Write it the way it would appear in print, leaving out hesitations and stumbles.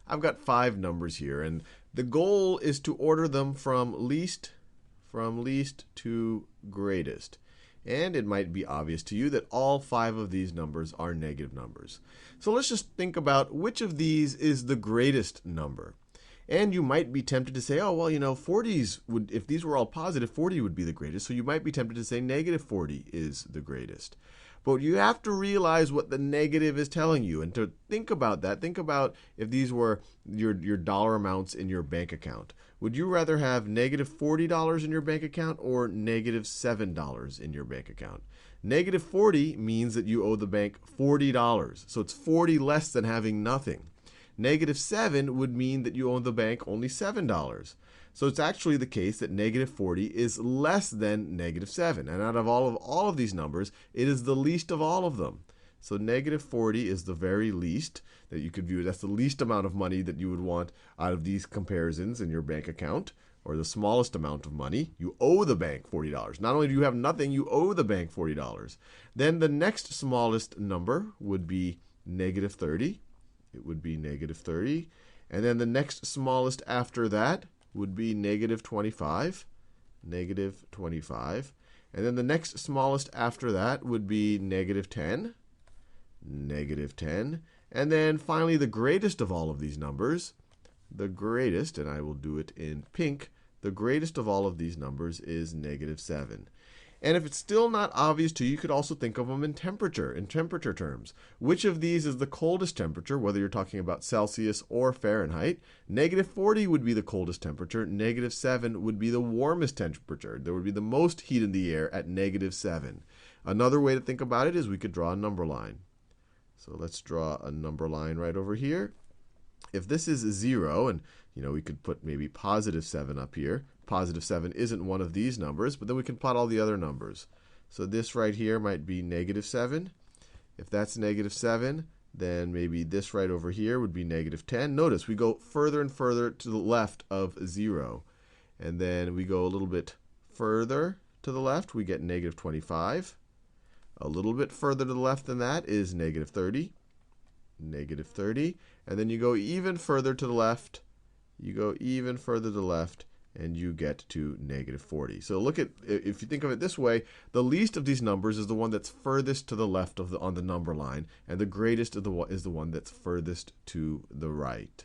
I've got 5 numbers here, and the goal is to order them from least to greatest. And it might be obvious to you that all 5 of these numbers are negative numbers. So let's just think about which of these is the greatest number. And you might be tempted to say, oh, well, 40s would, if these were all positive, 40 would be the greatest. So you might be tempted to say negative 40 is the greatest. But you have to realize what the negative is telling you. And to think about that, think about if these were your dollar amounts in your bank account. Would you rather have negative $40 in your bank account or negative $7 in your bank account? Negative 40 means that you owe the bank $40. So it's 40 less than having nothing. Negative 7 would mean that you owe the bank only $7. So it's actually the case that negative 40 is less than negative 7. And out of all of these numbers, it is the least of all of them. So negative 40 is the very least that you could view. That's the least amount of money that you would want out of these comparisons in your bank account, or the smallest amount of money. You owe the bank $40. Not only do you have nothing, you owe the bank $40. Then the next smallest number would be negative 30. It would be negative 30. And then the next smallest after that would be negative 25. Negative 25. And then the next smallest after that would be negative 10. Negative 10. And then finally, the greatest of all of these numbers, the greatest, and I will do it in pink, the greatest of all of these numbers is negative 7. And if it's still not obvious to you, you could also think of them in temperature terms. Which of these is the coldest temperature, whether you're talking about Celsius or Fahrenheit? Negative 40 would be the coldest temperature. Negative 7 would be the warmest temperature. There would be the most heat in the air at negative 7. Another way to think about it is we could draw a number line. So let's draw a number line right over here. If this is 0, and we could put maybe positive 7 up here. Positive 7 isn't one of these numbers, but then we can plot all the other numbers. So this right here might be negative 7. If that's negative 7, then maybe this right over here would be negative 10. Notice we go further and further to the left of 0. And then we go a little bit further to the left, we get negative 25. A little bit further to the left than that is negative 30. Negative 30. And then you go even further to the left. You go even further to the left, and you get to negative 40. So look at, if you think of it this way, the least of these numbers is the one that's furthest to the left on the number line, and the greatest is the one that's furthest to the right.